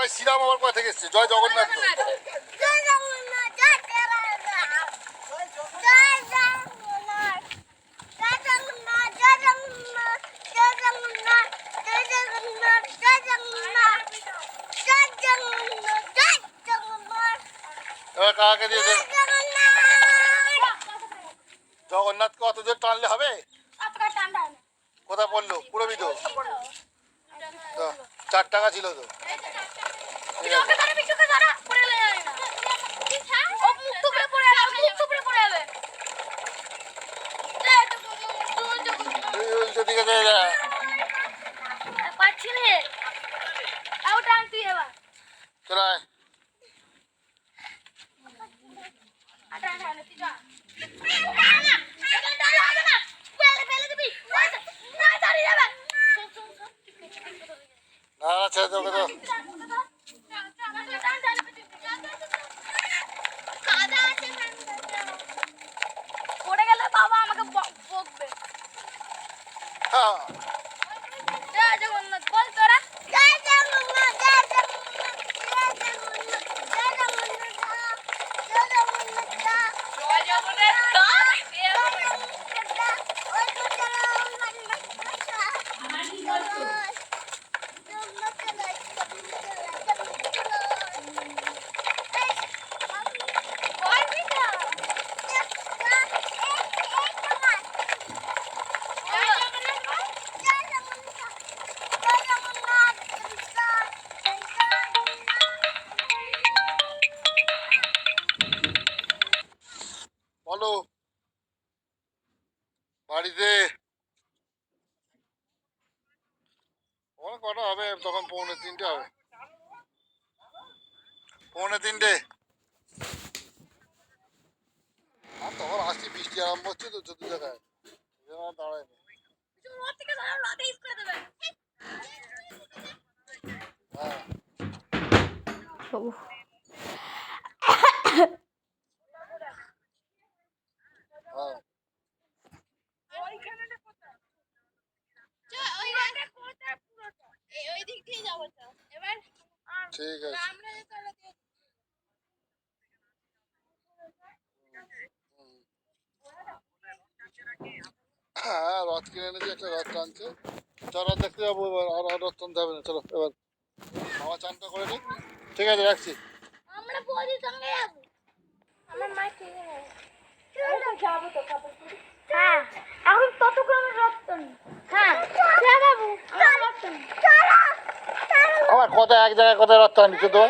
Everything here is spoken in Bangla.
ভাই শ্রীরাম আবার কোথা থেকে এসছে? জয় জগন্নাথ। এবার কাকাকে দিয়ে দেন। জগন্নাথকে অত জোর টানলে হবে? কোথা পড়লো? পুরবি তো 4 টাকা ছিল তো। ঠিক আছে চলে ছেড়ে দেবো তো। পড়ে গেলে বাবা আমাকে বকবে। হ্যাঁ জয় জগন্নাথ বল তোরা। জয় জগন্নাথ জয় জগন্নাথ জয় জগন্নাথ জয় জগন্নাথ জয় জগন্নাথ বলো বাড়িতে ওখানে কটা হবে? তখন 2:45 হবে। 2:45 আর তখন আসছি, বৃষ্টি আরম্ভ হচ্ছে তো চতুর জায়গায় দাঁড়ায় না। হ্যাঁ হ্যাঁ ঠিক আছে। হ্যাঁ রথ কিনে এনেছি, একটা রথ টানছে। চল রথ দেখতে যাবো এবার, আর রথ টানতে হবে না। চলো এবার বাবা চানটা করে নিই। ঠিক আছে রাখছি। আমরা বৌদির সঙ্গে যাবো। আমার মা ঠিক যাবো তো হ্যাঁ এখন ততক্ষণ রক্ত হ্যাঁ বাবু আমার কথা এক জায়গায়, কথা রথ টানছে তো।